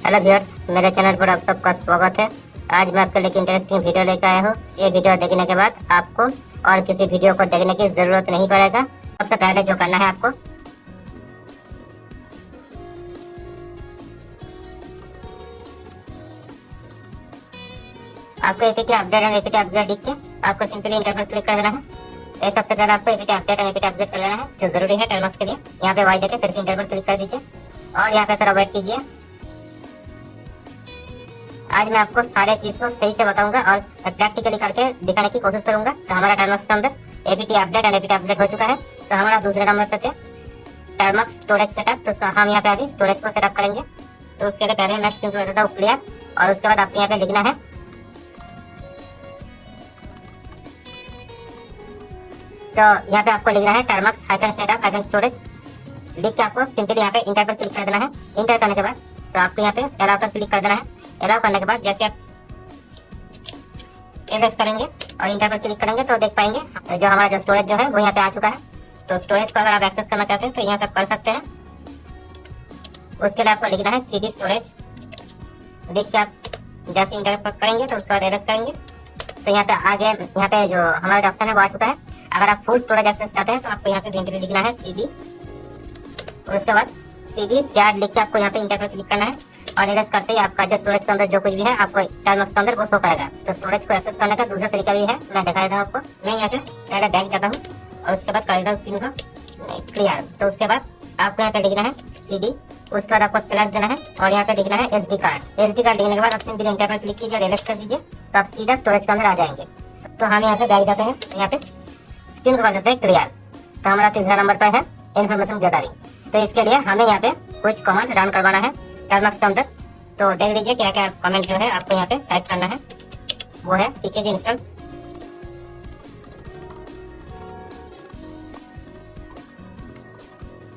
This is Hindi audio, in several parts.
हेलो व्यूअर्स, मेरे चैनल पर आप सबका स्वागत है। आज मैं आपके लिए इंटरेस्टिंग वीडियो लेकर आया हूँ। ये वीडियो देखने के बाद आपको और किसी वीडियो को देखने की जरूरत नहीं पड़ेगा। सबसे पहले जो करना है आपको एपीटी अपडेट और एपीटी अपडेट लिख के आपको सिंपली इंटर पर क्लिक कर देना है। ये सबसे पहले आपको एपीटी अपडेट और एपीटी अपडेट कर लेना है, जो जरूरी है टर्म्स के लिए। यहाँ पे वाई देके फिर से इंटर पर क्लिक कर दीजिए और यहाँ पे थोड़ा वेट कीजिए। आज मैं आपको सारे चीज को सही से बताऊंगा और प्रैक्टिकली करके दिखाने की कोशिश करूंगा। तो हमारा टर्मक्स के अंदर एपीटी अपडेट और एपीटी अपडेट हो चुका है। तो हमारा दूसरे नंबर पे थे टर्मक्स स्टोरेज सेटअप। तो हम यहाँ पे अभी स्टोरेज को सेटअप करेंगे। तो उसके लिए पहले मैं स्क्रीन पर देता हूँ क्लियर, और उसके बाद आपको यहाँ पे लिखना है तो यहाँ पे आपको लिखना है Termux hyphen setup hyphen storage. लिख के आपको सिंपली यहाँ पे इंटर पर क्लिक कर देना है। इंटर करने के बाद तो आपको यहाँ पे अलाउ पर क्लिक कर देना है। अलाउ करने के बाद जैसे आप एड्रेस करेंगे और इंटर पर क्लिक करेंगे तो देख पाएंगे जो हमारा जो स्टोरेज जो है वो यहाँ पे आ चुका है। तो स्टोरेज को अगर आप एक्सेस करना चाहते हैं तो यहाँ से कर सकते हैं। उसके लिए आपको लिखना है सीडी स्टोरेज। लिख के आप जैसे इंटर पर करेंगे तो उसके बाद एड्रेस करेंगे तो यहाँ पे आगे यहाँ पे जो हमारा जो ऑप्शन है वो आ चुका है। अगर आप फुल स्टोरेज एक्सेस चाहते हैं तो आपको यहाँ से सिंपली लिखना है सीडी, और उसके बाद सीडी शेयर लिख के आपको यहाँ पे इंटर पर क्लिक करना है और एड्रेस करते ही आपका जो स्टोरेज के अंदर जो कुछ भी है आपको टर्म्स के अंदर वो शो करेगा। तो स्टोरेज को एक्सेस करने का दूसरा तरीका भी है, मैं दिखा देता हूँ आपको। मैं यहाँ से पहले बैक जाता हूँ और उसके बाद कर देता हूँ स्क्रीन को क्लियर। तो उसके बाद आपको यहाँ पे लिखना है सीडी, उसके बाद आपको स्लैश देना है और यहाँ पे लिखना है एसडी कार्ड। एसडी कार्ड लिखने के बाद आप सिंपली इंटर पर क्लिक कीजिए और एड्रेस कर दीजिए तो आप सीधा स्टोरेज के अंदर आ जाएंगे। तो हम यहाँ से बैक जाते हैं, यहाँ पे स्क्रीन को कर देते हैं क्लियर। तो हमारा तीसरा नंबर पर है इन्फॉर्मेशन गैदरिंग। तो इसके लिए हमें यहाँ पे कुछ कमांड रन करवाना है टर्म्स के अंदर। तो देख लीजिए क्या क्या कमेंट जो है आपको यहाँ पे टाइप करना है। वो है पीकेजी इंस्टॉल।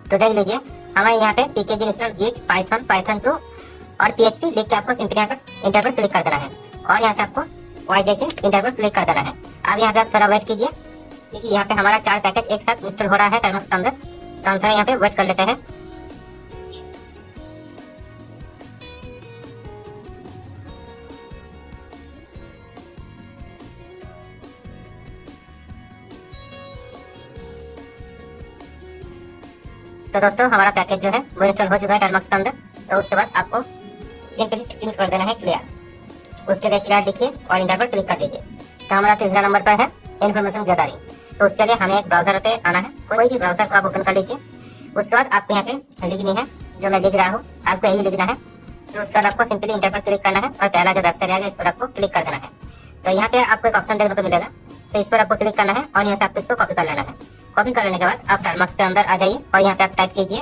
तो देख लीजिए हमें यहाँ पे PKG install Git Python Python 2 और पीएचपी लिख के आपको सिंपली यहाँ पर इंटर पर क्लिक कर देना है और यहाँ से आपको वाई देके इंटर पर क्लिक कर देना है। अब यहाँ पे आप थोड़ा वेट कीजिए क्योंकि यहाँ पे हमारा 4 पैकेज एक साथ इंस्टॉल हो रहा है टर्म्स के अंदर। तो हम थोड़ा यहाँ पे वेट कर लेते हैं। तो दोस्तों हमारा पैकेज जो है वो इंस्टॉल हो चुका है टर्म्स के अंदर। तो उसके बाद आपको सिंपली स्क्रीन कर देना है क्लियर। उसके बाद क्लियर लिखिए और इंटर पर क्लिक कर दीजिए। तो हमारा तीसरा नंबर पर है इन्फॉर्मेशन गैदरिंग। तो उसके लिए हमें एक ब्राउजर पे आना है, कोई भी ब्राउजर को आप ओपन कर लीजिए। उसके बाद आपको यहाँ पे लिखनी है जो मैं लिख रहा हूँ, आपको यही लिखना है। तो उसके बाद आपको सिंपली इंटर पर क्लिक करना है और पहला जो वेबसाइट है इस पर आपको क्लिक कर देना है। तो यहाँ पे आपको एक ऑप्शन देखने को मिलेगा, तो इस पर आपको क्लिक करना है और यहाँ से आपको इसको कॉपी कर लेना है। कॉपी कर लेने के बाद आप टर्म्स के अंदर आ जाइए और यहाँ पे आप टाइप कीजिए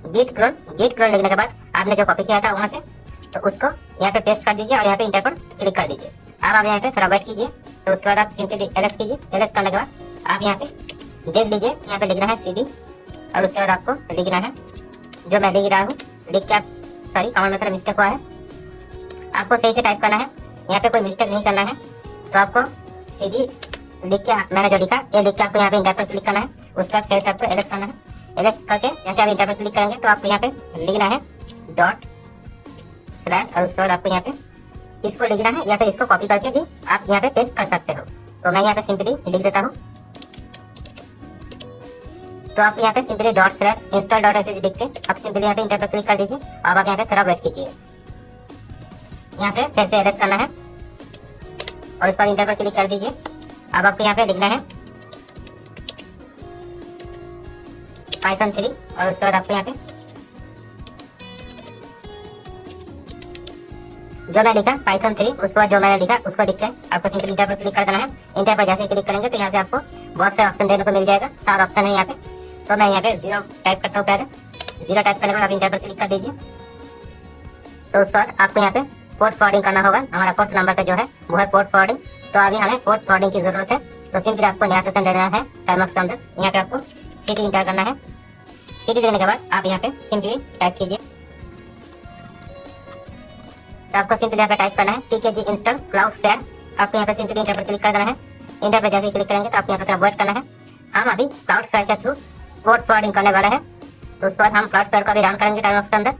गिट क्लोन। गिट क्लोन लिखने के बाद आपने जो कॉपी किया था वहां से तो उसको यहाँ पे पेस्ट कर दीजिए और यहाँ पे इंटर पर क्लिक कर दीजिए। अब आप यहाँ पे थोड़ा वेट कीजिए। तो उसके बाद आप सिंपली एलएस कीजिए। एलएस करने के बाद आप यहाँ पे देख लीजिए, यहाँ पे लिखना है सीडी और उसके बाद आपको लिखना है जो मैं लिख रहा हूँ। लिख के आप सॉरी कमेंट में थोड़ा मिस्टेक हुआ है, आपको सही से टाइप करना है, यहाँ पे कोई मिस्टेक नहीं करना है। तो आपको सीडी लिख के मैंने जो लिखा ये लिख के आपको यहाँ पे इंटर पर क्लिक करना है। उसके बाद फिर से आपको एलएस करना है। एलएस करके जैसे आप इंटर पर क्लिक करेंगे तो आपको यहाँ पे लिखना है डॉट स्लैश और उसके बाद आपको यहाँ पे इसको लिखना है या फिर इसको कॉपी करके भी आप यहाँ पे पेस्ट कर सकते हो। तो मैं यहाँ पे सिंपली लिख देता हूँ। तो आप यहाँ पे simply dot slash install dot SH लिख के आप सिंपली यहाँ पे इंटर पर क्लिक कर दीजिए। अब आप यहाँ पे थोड़ा वेट कीजिए। यहाँ से फिर से एड्रेस करना है और उस पर इंटर पर क्लिक कर दीजिए। अब आपको यहाँ पे लिखना है पाइथन 3 और उसके बाद आपको यहाँ पे जो मैं लिखा पाइथन 3 उसके बाद जो मैंने लिखा उसको लिख के आपको सिंपली इंटर पर क्लिक कर देना है। इंटर पर जैसे क्लिक करेंगे तो यहाँ से आपको बहुत से ऑप्शन देने को मिल जाएगा। 7 ऑप्शन है यहाँ पे। तो मैं यहाँ पे 0 टाइप करता हूँ। पहले 0 टाइप करने के बाद आप इंटर पर क्लिक कर दीजिए। तो उसके बाद आपको यहाँ पे पोर्ट फॉरवर्डिंग करना होगा। हमारा फोर्थ नंबर पे जो है वो है पोर्ट फॉरवर्डिंग। तो अभी हमें पोर्ट फॉरवर्डिंग की जरूरत है। तो सिंपली आपको नया सेशन लेना है टर्म्स के अंदर। यहाँ पे आपको सिटी इंटर करना है। सिटी देने के बाद आप यहाँ पे सिंपली टाइप कीजिए। तो आपको सिंपली यहाँ पे टाइप करना है पीकेजी इंस्टॉल क्लाउड फेयर। आपको यहाँ पे सिंपली इंटर पर क्लिक कर देना है। इंटर पर जैसे ही क्लिक करेंगे तो आपको यहाँ पे वेट करना है। हम अभी क्लाउड फेयर के थ्रू पोर्ट फॉरवर्डिंग करने वाले हैं। तो उसके बाद हम क्लाउडफ्लावर को भी रन करेंगे टाइमबॉक्स के अंदर।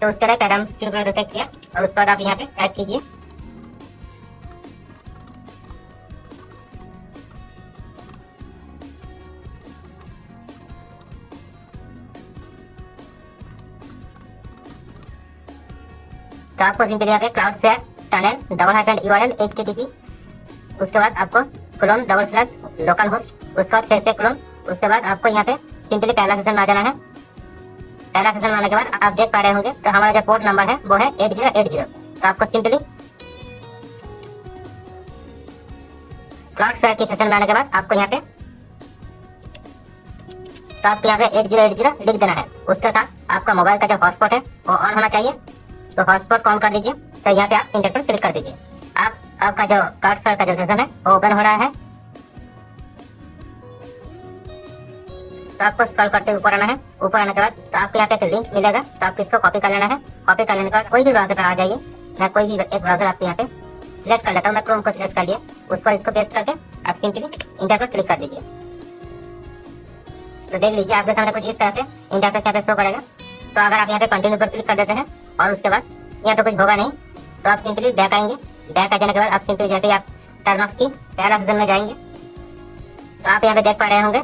तो उसके लिए पहले हम स्क्रीन पर डिटेक्ट किया और उसके बाद आप यहाँ पे टाइप कीजिए तो आपको सिंपली यहाँ पे क्लाउडफ्लावर टनल $URL HTTP, उसके बाद आपको क्लोन लोकल होस्ट, उसके बाद फिर से क्लोन, उसके बाद आपको यहाँ पे सिंपली पहला सेशन में आ जाना है। पहला सेशन में आने के बाद आप देख पा रहे होंगे तो हमारा जो पोर्ट नंबर है वो है 8080। तो आपको सिंपली क्लाउडफ्लावर के सेशन में आने के बाद आपको यहाँ पे तो आपको यहाँ पे 8080 लिख देना है। उसके साथ आपका मोबाइल का जो हॉटस्पॉट है वो ऑन होना चाहिए। तो हॉटस्पॉट ऑन कर दीजिए। तो यहाँ पे आप इंटर पर क्लिक कर दीजिए। आपका जो क्लाउडफ्लावर का जो सेशन है वो ओपन हो रहा है। तो आपको स्क्रॉल करते हुए ऊपर आना है। ऊपर आने के बाद तो आपको यहाँ पे एक लिंक मिलेगा, तो आपको इसको कॉपी कर लेना है। कॉपी कर लेने के बाद कोई भी ब्राउजर पर आ जाइए। मैं कोई भी एक ब्राउजर आपके यहाँ पे सिलेक्ट कर लेता हूँ। मैं क्रोम को सिलेक्ट कर लिया। उसको इसको पेस्ट करके आप सिंपली इंटर पर क्लिक कर दीजिए। तो देख लीजिए आपके सामने कुछ इस तरह से इंटरफेस यहाँ पे शो करेगा। तो अगर आप यहाँ पे कंटिन्यू पर क्लिक कर देते हैं और उसके बाद यहाँ पे कुछ होगा नहीं, तो आप सिंपली बैक आएंगे। बैक आ जाने के बाद आप सिंपली जैसे ही आप टाइमबॉक्स की पहला सेशन में जाएंगे तो आप यहाँ पे देख पा रहे होंगे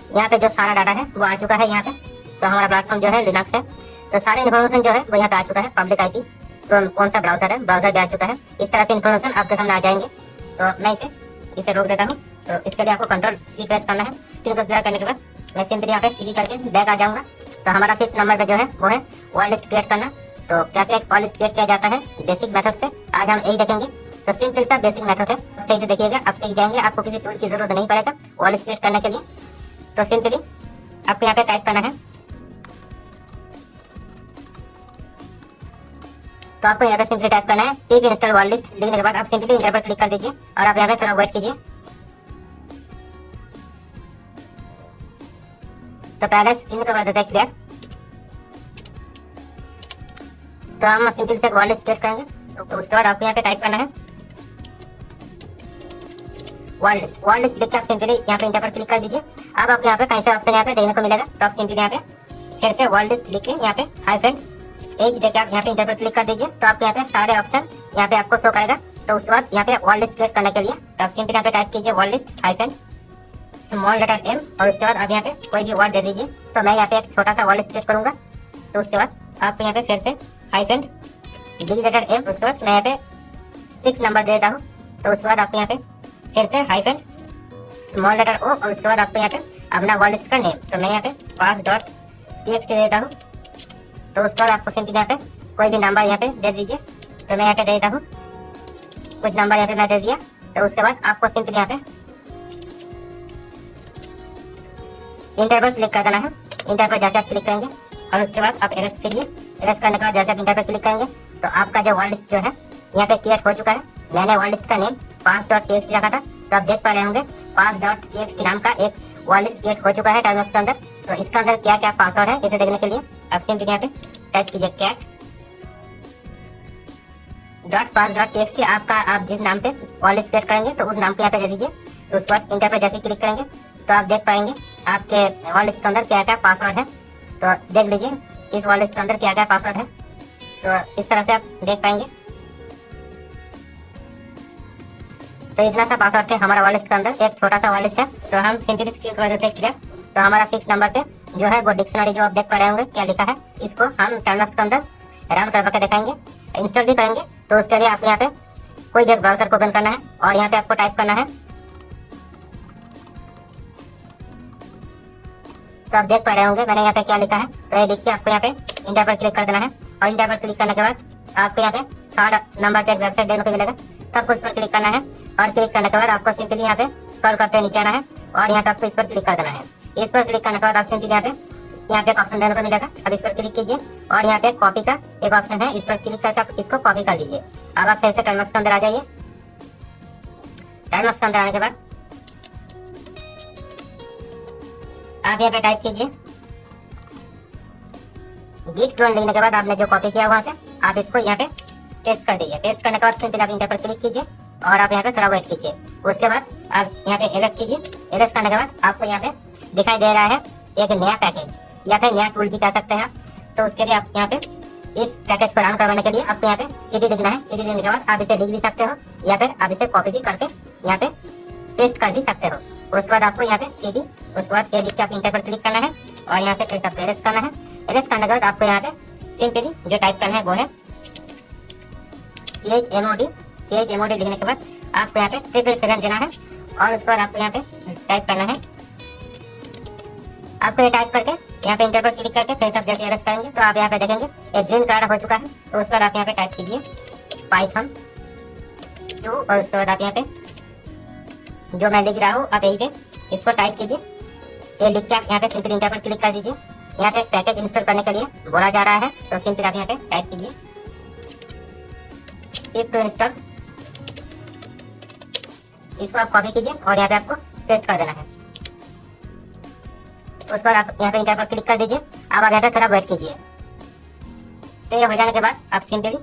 यहाँ पे जो सारा डाटा है वो आ चुका है यहाँ पे। तो हमारा प्लेटफॉर्म जो है लिनक्स है। तो सारे इन्फॉर्मेशन जो है वो यहाँ पे आ चुका है। पब्लिक आईपी, तो कौन सा ब्राउजर है, ब्राउजर भी आ चुका है। इस तरह से इन्फॉर्मेशन आपके सामने आ जाएंगे। तो मैं इसे रोक देता हूँ। तो इसके लिए आपको Ctrl+C प्रेस करना है। स्क्रीन को क्लियर करने के बाद मैं सिंपली यहाँ पे सीधी करके बैक आ जाऊंगा। तो हमारा 5th नंबर पे जो है वो है वर्ड लिस्ट क्रिएट करना। तो कैसे एक वर्ड लिस्ट क्रिएट किया जाता है बेसिक मेथड से, आज हम यही देखेंगे। तो सिंपल सा बेसिक मेथड है, सही से देखिएगा, आप सीख जाएंगे। आपको किसी टूल की जरूरत नहीं पड़ेगा वर्ड लिस्ट क्रिएट करने के लिए। तो सिंपली आपको यहाँ पे टाइप करना है। तो आपको यहाँ पे सिंपली टाइप करना है टीप इंस्टॉल वर्ड लिस्ट। लिखने के बाद आप सिंपली इंटर पर क्लिक कर दीजिए और आप यहाँ पे थोड़ा वेट कीजिए। तो पहले स्क्रीन को कर देते हैं क्लियर। तो हम सिंपली से वर्ड लिस्ट क्रिएट करेंगे। तो उसके बाद आपको यहाँ पे टाइप करना है वर्ड लिस्ट। वर्ड लिस्ट लिख के आप सिंपली यहाँ पे इंटर पर क्लिक कर दीजिए। अब आप यहाँ पे कैसे ऑप्शन यहाँ पे देखने को मिलेगा। तो आप सिंपली यहाँ पे फिर से वर्ड लिस्ट लिख के यहाँ पे हाइफन एज देके आप यहाँ पे इंटर पर क्लिक कर दीजिए। तो आपके यहाँ पे सारे ऑप्शन यहाँ पे आपको शो करेगा। तो उसके बाद यहाँ पे वर्ड लिस्ट क्रिएट करने के लिए तो आप सिंपली यहाँ पे टाइप कीजिए word list hyphen small letter M और उसके बाद आप यहाँ पे कोई भी वर्ड दे दीजिए। तो मैं यहाँ पे एक छोटा सा वर्ड लिस्ट क्रिएट करूंगा। तो उसके बाद आपको यहाँ पे फिर से हाइफन B लेटर M, उसके बाद मैं यहाँ पे 6 नंबर दे देता हूँ। तो उसके बाद आपको यहाँ पे फिर से हाइफन स्मॉल लेटर O और उसके बाद आपको यहाँ पे अपना वर्ड लिस्ट का नेम। तो मैं यहाँ पे pass.txt देता हूँ। तो उसके बाद आपको सिंपली यहाँ पे कोई भी नंबर यहाँ पे दे दीजिए। तो मैं यहाँ पे दे देता हूँ कुछ नंबर यहाँ पे मैं दे दिया। तो उसके बाद आपको सिंपली यहाँ पे इंटर पर क्लिक कर देना है। इंटर पर जैसे आप क्लिक करेंगे और उसके बाद आप एरेस्ट कीजिए। एरेस्ट करने के बाद जैसे आप इंटर पर क्लिक करेंगे तो आपका जो वर्ड लिस्ट जो है यहाँ पे क्रिएट हो चुका है। मैंने वर्ड लिस्ट का नेम pass.txt रखा था। तो आप देख पा रहे होंगे pass.txt नाम का एक वर्ड लिस्ट क्रिएट हो चुका है टाइमबॉक्स के अंदर। तो इसका अंदर क्या क्या पासवर्ड है इसे देखने के लिए आप सिंपली यहाँ पे टाइप कीजिए cat.pass.txt। आपका आप जिस नाम पे वर्ड लिस्ट क्रिएट करेंगे तो उस नाम को यहाँ पे दे दीजिए। तो उसके बाद इंटर पे जैसे क्लिक करेंगे तो आप देख पाएंगे आपके वर्ड लिस्ट के अंदर क्या क्या पासवर्ड है। तो देख लीजिए इस वर्ड लिस्ट के अंदर क्या क्या पासवर्ड है। तो इस तरह से आप देख पाएंगे। तो इतना सा पासवर्ड थे हमारा वर्ड लिस्ट के अंदर, एक छोटा सा वर्ड लिस्ट है। तो हम सिंपली स्क्रीन कर देते हैं क्लियर। तो हमारा 6 नंबर पे जो है वो डिक्शनरी जो आप देख पा रहे होंगे क्या लिखा है, इसको हम टाइमबॉक्स के अंदर रन करके दिखाएंगे, इंस्टॉल भी करेंगे। तो उसके लिए आपको यहाँ पे कोई भी ब्राउजर को ओपन करना है और यहाँ पे आपको टाइप करना है। तो आप देख पा रहे होंगे मैंने यहाँ पे क्या लिखा है। तो ये देखिए आपको यहाँ पे इंटर पर क्लिक कर देना है और इंटर पर क्लिक करने के बाद आपको यहाँ पे 3rd नंबर पे एक वेबसाइट देखने को मिलेगा। तो आपको इस पर क्लिक करना है और क्लिक करने के बाद आपको सिंपली यहाँ पे स्क्रॉल करते नीचे आना है और यहाँ पे आपको इस पर क्लिक कर देना है। इस पर क्लिक करने के बाद आप सिंपली यहाँ पे एक ऑप्शन देने को मिलेगा। अब इस पर क्लिक कीजिए और यहाँ पे कॉपी का एक ऑप्शन है, इस पर क्लिक करके आप इसको कॉपी कर लीजिए। अब आप फिर से टाइमबॉक्स के अंदर आ जाइए। टाइमबॉक्स के अंदर आने के बाद आप यहाँ पे टाइप कीजिए git clone। लिखने के बाद आपने जो कॉपी किया वहां से आप इसको यहाँ पे पेस्ट कर दीजिए। पेस्ट करने के बाद सिंपली आप इंटर पर क्लिक कीजिए और आप यहाँ पे थोड़ा वेट कीजिए। उसके बाद आप यहाँ पे एरेस्ट कीजिए। एरेस्ट करने के बाद आपको यहाँ पे दिखाई दे रहा है एक नया पैकेज। या फिर नया टूल भी कह सकते हैं आप। तो उसके लिए आप यहाँ पे इस पैकेज को रन करवाने के लिए आपको यहाँ पे CD लिखना है। CD लिखने के बाद आप इसे लिख भी सकते हो या फिर आप इसे कॉपी भी करके यहाँ पे पेस्ट कर भी सकते हो। उसके बाद आपको यहाँ पे CD, उसके बाद ये लिख के आप इंटर पर क्लिक करना है और यहाँ से फिर सब एरेज करना है। एरेज करने के बाद आपको यहाँ पे सिंपली जो टाइप करना है वो है CHMOD। CHMOD लिखने के बाद आपको यहाँ पे 777 देना है और उसके बाद आपको यहाँ पे टाइप करना है। आपको ये टाइप करके यहाँ पे इंटर पर क्लिक करके फिर सब जैसे एरेज करेंगे तो आप यहाँ पे देखेंगे एक ग्रीन कलर हो चुका है। तो उसके बाद आप यहाँ पे टाइप कीजिए Python 2 और उसके बाद आप यहाँ पे जो मैं लिख रहा हूँ आप यही पे इसको टाइप कीजिए। ये लिख के आप यहाँ पे सिंपल इंटर पर क्लिक कर दीजिए। यहाँ पे पैकेज इंस्टॉल करने के लिए बोला जा रहा है तो सिंपल आप यहाँ पे टाइप कीजिए टिप टू इंस्टॉल। इसको आप कॉपी कीजिए और यहाँ पे आपको पेस्ट कर देना है। उस पर आप यहाँ पे इंटर पर क्लिक कर दीजिए। अब आप यहाँ पे थोड़ा वेट कीजिए। तो ये हो जाने के बाद आप सिंपली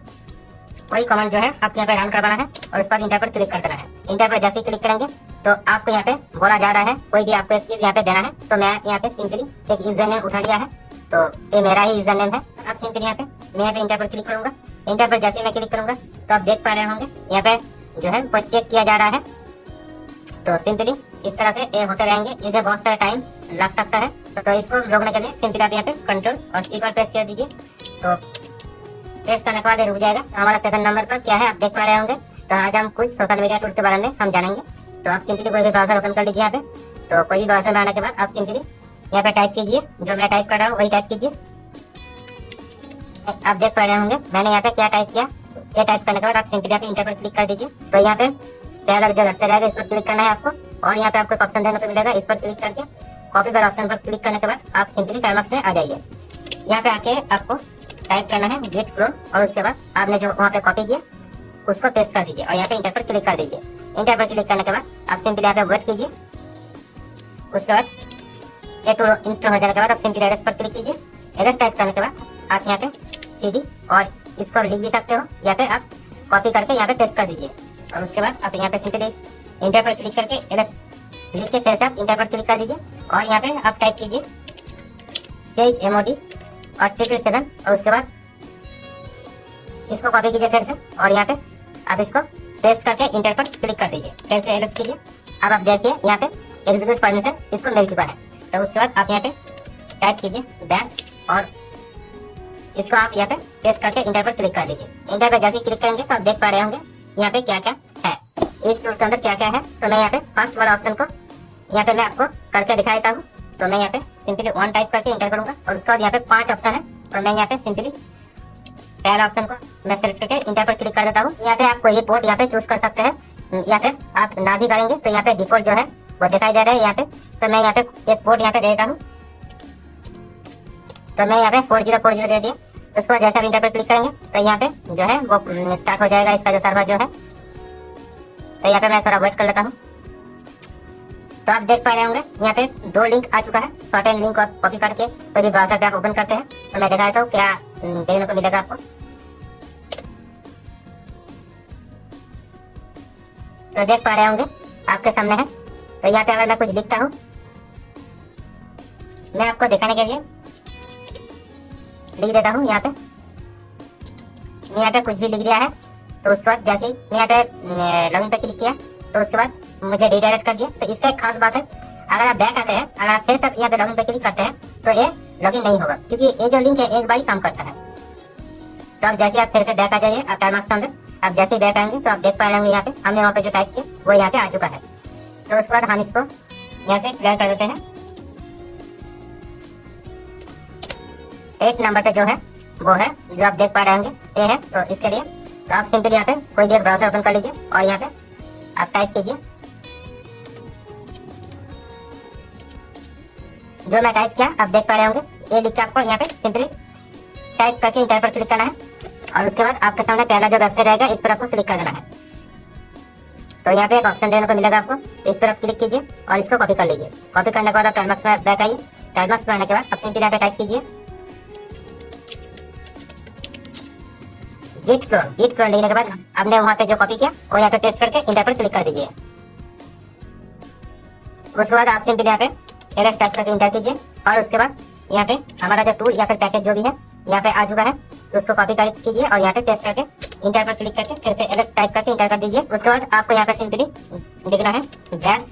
वही कमांड जो है आप यहाँ पे रन करवाना है और उस पर इंटर पर क्लिक कर देना है। इंटर पर जैसे ही क्लिक करेंगे तो आपको यहाँ पे बोला जा रहा है कोई भी आपको एक चीज यहाँ पे देना है। तो मैं यहाँ पे सिंपली एक यूजर नेम उठा लिया है तो ये मेरा ही यूजर नेम है। आप सिंपली यहाँ पे मैं यहाँ पे इंटर पर क्लिक करूंगा। इंटर पर जैसे ही मैं क्लिक करूंगा तो आप देख पा रहे होंगे यहाँ पे जो है वो चेक किया जा रहा है। तो सिंपली इस तरह से ये होते रहेंगे। इसमें बहुत सारा टाइम लग सकता है तो इसको रोकने के लिए सिंपली आप यहाँ पे कंट्रोल और C पर प्रेस कर दीजिए। तो प्रेस करने के बाद ये रुक जाएगा। तो हमारा सेकंड नंबर पर क्या है आप देख पा रहे होंगे। तो आज हम कुछ सोशल मीडिया टूल के बारे में हम जानेंगे। तो आप सिंपली कोई भी ब्राउजर ओपन कर लीजिए यहाँ पे। तो कोई भी ब्राउजर बनाने के बाद आप सिंपली यहाँ पे टाइप कीजिए जो मैं टाइप कर रहा हूँ वही टाइप कीजिए। आप देख पा रहे होंगे मैंने यहाँ पे क्या टाइप किया। ये टाइप करने के बाद आप सिंपली यहाँ पे इंटर पर क्लिक कर दीजिए। तो यहाँ पे पहला जो वेबसाइट रहेगा इस पर क्लिक करना है आपको और यहाँ पे आपको एक ऑप्शन देने को मिलेगा। इस पर क्लिक करके कॉपी पर ऑप्शन पर क्लिक करने के बाद आप सिंपली टाइमअप में आ जाइए। यहाँ पे आके आपको टाइप करना है गेट क्लोन और उसके बाद आपने जो वहाँ पे कॉपी किया उसको पेस्ट कर दीजिए और यहाँ पे इंटर पर क्लिक कर दीजिए। इंटर पर क्लिक करने के बाद आप सिंपली यहाँ पे वेट कीजिए। उसके बाद ये टूल इंस्टॉल हो जाने के बाद आप सिंपली एरेज पर क्लिक कीजिए। एरेज टाइप करने के बाद आप यहाँ पे CD और इसको लिख भी सकते हो या फिर आप कॉपी करके यहाँ पे पेस्ट कर दीजिए। और उसके बाद आप यहाँ पे सिंपली इंटर पर क्लिक करके एरेज लिख के फिर से आप इंटर पर क्लिक कर दीजिए और यहाँ पे आप टाइप कीजिए CHMOD और 777 और उसके बाद इसको कॉपी कीजिए फिर से और यहाँ पे आप इसको पेस्ट करके इंटर पर क्लिक कर दीजिए। फिर से एरेज कीजिए। अब आप देखिए यहाँ पे एग्जीक्यूट परमिशन इसको मिल चुका है। तो उसके बाद आप यहाँ पे टाइप कीजिए डैश और इसको आप यहाँ पे पेस्ट करके इंटर पर क्लिक कर दीजिए। इंटर पर जैसे ही क्लिक करेंगे तो आप देख पा रहे होंगे यहाँ पे क्या क्या है, इस टूल के अंदर क्या क्या है। तो मैं यहाँ पे फर्स्ट वाला ऑप्शन को यहाँ पे मैं आपको करके दिखा देता हूँ। तो मैं यहाँ पे सिंपली 1 टाइप करके इंटर करूंगा और उसके बाद यहाँ पे 5 ऑप्शन है। तो मैं यहाँ पे सिंपली पहला ऑप्शन को मैं सेलेक्ट करके इंटर पर क्लिक कर देता हूँ। यहाँ पे आप कोई पोर्ट यहाँ पे चूज कर सकते हैं या फिर आप ना भी करेंगे तो यहाँ पे डिफॉल्ट जो है वो दिखाई दे रहा है यहाँ पे। तो मैं यहाँ पे एक पोर्ट यहाँ पे दे देता हूँ। तो मैं यहाँ पे 4040 दे दिया। उसके बाद जैसे आप इंटर पर क्लिक करेंगे तो यहाँ पे जो है वो स्टार्ट हो जाएगा इसका जो सर्वर जो है। तो यहाँ पे मैं थोड़ा वेट कर लेता हूँ। तो आप देख पा रहे होंगे यहाँ पे 2 लिंक आ चुका है। शॉर्ट एंड लिंक आप कॉपी करके कोई भी ब्राउजर पे आप ओपन करते हैं तो मैं दिखा देता हूँ क्या देखने को मिलेगा आपको। तो देख पा रहे होंगे आपके सामने है। तो यहाँ पे अगर मैं कुछ लिखता हूँ मैं आपको दिखाने के लिए लिख देता हूँ। यहाँ पे मैं यहाँ पे कुछ भी लिख दिया है। तो उसके बाद जैसे ही मैं यहाँ पे लॉगिन पे क्लिक किया तो उसके बाद मुझे रिडायरेक्ट कर दिया। तो इसका एक खास बात है अगर आप बैक आते हैं अगर आप फिर से यहाँ पे लॉगिन पे क्लिक करते हैं तो ये लॉगिन नहीं होगा क्योंकि ये जो लिंक है एक बार ही काम करता है। तो आप जैसे आप फिर से बैक आ जाइए आप टाइमअप के अंदर आप जैसे ही बैक आएंगे तो आप देख पा रहे होंगे यहाँ पे हमने वहाँ पे जो टाइप किया वो यहाँ पे आ चुका है। तो उसके बाद हम इसको यहाँ से क्लियर कर देते हैं। 8 नंबर पे जो है वो है जो आप देख पा रहे होंगे ये है। तो इसके लिए तो आप सिंपली यहाँ पे कोई भी ब्राउजर ओपन कर लीजिए और यहाँ पे आप टाइप कीजिए जो मैं टाइप किया आप देख पा रहे होंगे। ये लिख के आपको यहाँ पे सिंपली टाइप करके इंटर पर क्लिक करना है और उसके बाद आपके सामने पहला जो वेबसाइट रहेगा इस पर आपको क्लिक कर देना है। तो यहाँ पे एक ऑप्शन देने को मिलेगा आपको, इस पर आप क्लिक कीजिए और इसको कॉपी कर लीजिए। कॉपी करने के बाद आप टर्नबॉक्स में बैक आइए। टर्नबॉक्स में आने के बाद आप सिंपली यहाँ पे टाइप कीजिए गिट क्लोन लिखने के बाद आपने वहाँ पे जो कॉपी किया वो यहाँ पे पेस्ट करके इंटर पर क्लिक कर दीजिए। उसके बाद आप सिंपली यहाँ पे एरर टाइप करके इंटर कीजिए और उसके बाद यहाँ पे हमारा जो टूल या फिर पैकेज जो भी है यहाँ पे आ चुका है, तो उसको कॉपी कीजिए और यहाँ पे पेस्ट करके इंटर पर क्लिक करके फिर से एलएस टाइप करके इंटर कर दीजिए। उसके बाद आपको यहाँ पे सिंपली लिखना है बैश।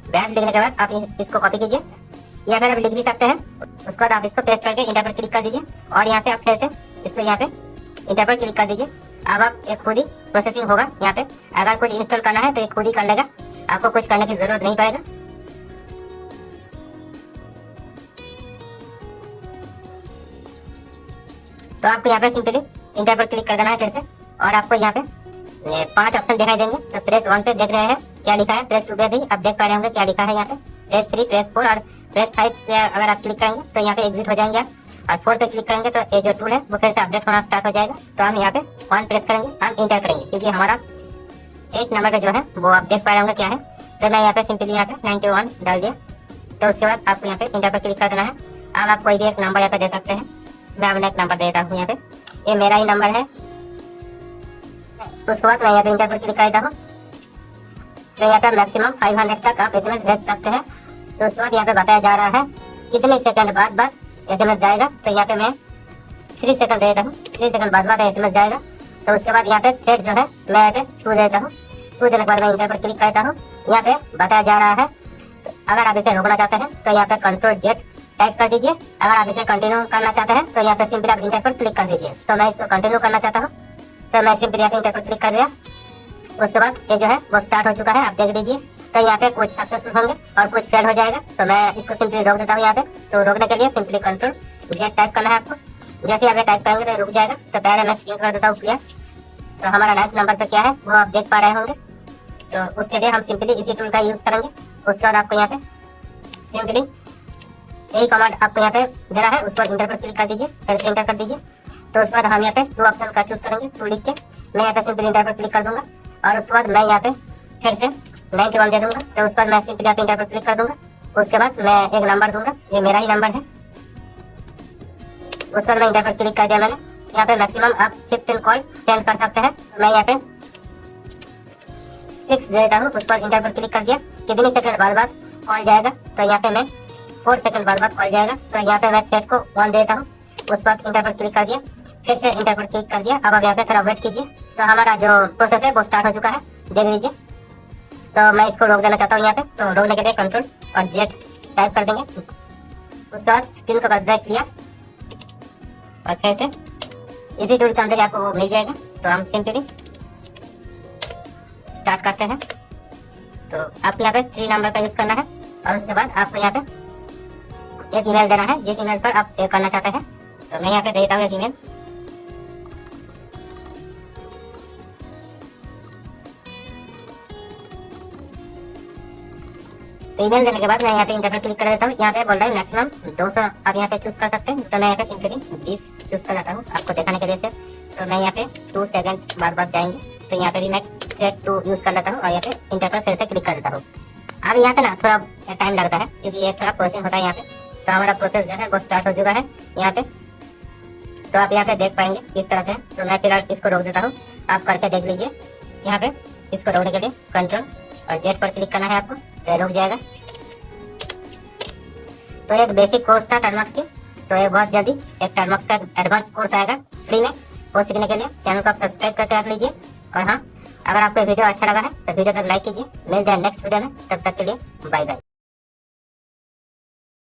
बैश लिखने के बाद आप इसको कॉपी कीजिए या फिर आप लिख भी सकते हैं। उसके बाद आप इसको पेस्ट करके इंटर पर क्लिक कर दीजिए और यहाँ से आप फिर से इसको यहाँ पे इंटर पर क्लिक कर दीजिए। अब आप एक खुद ही प्रोसेसिंग होगा यहाँ पे। अगर कुछ इंस्टॉल करना है तो एक खुद ही कर लेगा, आपको कुछ करने की जरूरत नहीं पड़ेगा। तो आपको यहाँ पे सिंपली इंटर पर क्लिक कर देना है फिर से और आपको यहाँ पे 5 ऑप्शन दिखाई देंगे। तो प्रेस 1 पे देख रहे हैं क्या लिखा है, प्रेस 2 पे भी आप देख पा रहे होंगे क्या लिखा है यहाँ पे, प्रेस 3, प्रेस 4 और प्रेस 5 पे अगर आप क्लिक करेंगे तो यहाँ पे एग्जिट हो जाएंगे आप, और 4 पे क्लिक करेंगे तो ये जो टूल है वो फिर से अपडेट होना स्टार्ट हो जाएगा। तो हम यहाँ पे 1 प्रेस करेंगे, हम इंटर करेंगे क्योंकि हमारा 8 नंबर का जो है वो आप देख पा रहे होंगे क्या है। तो मैं यहाँ पे सिंपली यहाँ पे 91 डाल दिया। तो उसके बाद आपको यहाँ पे इंटर पर क्लिक कर देना है। अब आप कोई भी एक नंबर यहाँ पे दे सकते हैं, मैं अपना एक नंबर देता हूँ यहाँ पे, ये मेरा ही नंबर है। तो उसके बाद मैं यहाँ पे इंटर पर क्लिक करता हूँ। तो यहाँ पे मैक्सिमम 500 तक आप SMS भेज सकते हैं। तो उसके बाद यहाँ पे बताया जा रहा है कितने सेकंड बाद SMS जाएगा। तो यहाँ पे मैं 3 सेकंड देता हूँ, 3 सेकंड बाद SMS जाएगा। तो उसके बाद यहाँ पे सेट जो है मैं यहाँ पे 2 देता हूँ। 2 देने के बाद मैं इंटर पर क्लिक करता हूँ। यहाँ पे बताया जा रहा है अगर आप इसे रोकना चाहते हैं तो यहाँ पे Ctrl Z टाइप कर दीजिए। अगर आप इसे कंटिन्यू करना चाहते हैं तो यहाँ पे सिंपली आप इंटर पर क्लिक कर दीजिए। तो मैं इसको कंटिन्यू करना चाहता हूँ तो मैं सिंपली यहाँ पे इंटर पर क्लिक कर दिया। उसके बाद ये जो है वो स्टार्ट हो चुका है, आप देख लीजिए। तो यहाँ पे कुछ सक्सेसफुल होंगे और कुछ फेल हो जाएगा। तो मैं इसको सिंपली रोक देता हूँ यहाँ पे। तो रोकने के लिए सिंपली Ctrl Z टाइप करना है आपको। जैसे यहाँ पे टाइप करेंगे तो रुक जाएगा। तो पहले मैं स्क्रीन कर देता हूँ क्लियर। तो हमारा 9th नंबर पे क्या है वो आप देख पा रहे होंगे। तो उसके लिए हम सिंपली इसी टूल का यूज करेंगे। उसके बाद आपको यहाँ पे सिंपली यही कमांड आपको यहाँ पे देना है। उस पर इंटर पर क्लिक कर दीजिए, फिर से इंटर कर दीजिए। तो उसके बाद हम यहाँ पे 2 ऑप्शन का चूज करेंगे, 2 लिख के मैं यहाँ पे सिंपली इंटर पर क्लिक कर दूंगा और उसके बाद मैं यहाँ पे फिर से 91 दे दूंगा। तो उसके बाद मैं सिंपली यहाँ पे इंटर पर क्लिक कर दूंगा। उसके बाद मैं एक नंबर दूंगा, ये मेरा ही नंबर है। उसके बाद मैं इंटर पर क्लिक कर दिया मैंने। यहाँ पे मैक्सिमम आप 15 कॉल सेंड कर सकते हैं। मैं यहाँ पे 6 देता हूँ। उस पर इंटर पर क्लिक कर दिया। कितनी सेकंड बाद कॉल जाएगा, तो यहाँ पे मैं 4 सेकंड बाद कॉल जाएगा। तो यहाँ पे मैं सेट को 1 देता हूँ। उस पर इंटर पर क्लिक कर दिया, फिर से इंटर पर क्लिक कर दिया। अब आप यहाँ पे थोड़ा वेट कीजिए। तो हमारा जो प्रोसेस है वो स्टार्ट हो चुका है, देख लीजिए। तो मैं इसको रोक देना चाहता हूँ यहाँ पे। तो रोकने के लिए Ctrl और Z टाइप कर देंगे। उसके बाद स्क्रीन को कर बैक किया और फिर से इसी टूल के अंदर आपको वो मिल जाएगा। तो हम सिंपली स्टार्ट करते हैं। तो आपको यहाँ पे 3 नंबर का यूज करना है और उसके बाद आपको यहाँ पे एक ईमेल देना है जिस ईमेल पर आप पे करना चाहते हैं। तो मैं यहाँ पे देता हूँ एक ईमेल। तो ईमेल देने के बाद मैं यहाँ पे इंटर पर क्लिक कर देता हूँ। यहाँ पे बोल रहा है मैक्सिमम 200 आप यहाँ पे चूज कर सकते हैं। तो मैं यहाँ पे सिंपली 20 चूज कर लेता हूँ आपको दिखाने के लिए से। तो मैं यहाँ पे 2 सेकंड बाद जाएंगे। तो यहाँ पे भी मैं सेट 2 यूज कर लेता हूँ और यहाँ पे इंटर पर फिर से क्लिक कर देता हूँ। अब यहाँ पे ना थोड़ा टाइम लगता है क्योंकि ये थोड़ा प्रोसेसिंग होता है यहाँ पे। तो हमारा प्रोसेस जो है वो स्टार्ट हो चुका है यहाँ पे। तो आप यहाँ पे देख पाएंगे किस तरह से। तो मैं फिलहाल इसको रोक देता हूँ, आप करके देख लीजिए। यहाँ पे इसको रोकने के लिए Ctrl और Z पर क्लिक करना है आपको, तो रुक जाएगा। तो एक बेसिक कोर्स था टर्मक्स की। तो ये बहुत जल्दी एक टर्मक्स का एडवांस कोर्स आएगा फ्री में। वो सीखने के लिए चैनल को आप सब्सक्राइब करके रख लीजिए। और हाँ, अगर आपको वीडियो अच्छा लगा है तो वीडियो को लाइक कीजिए। मिलते हैं नेक्स्ट वीडियो में, तब तक के लिए बाय बाय।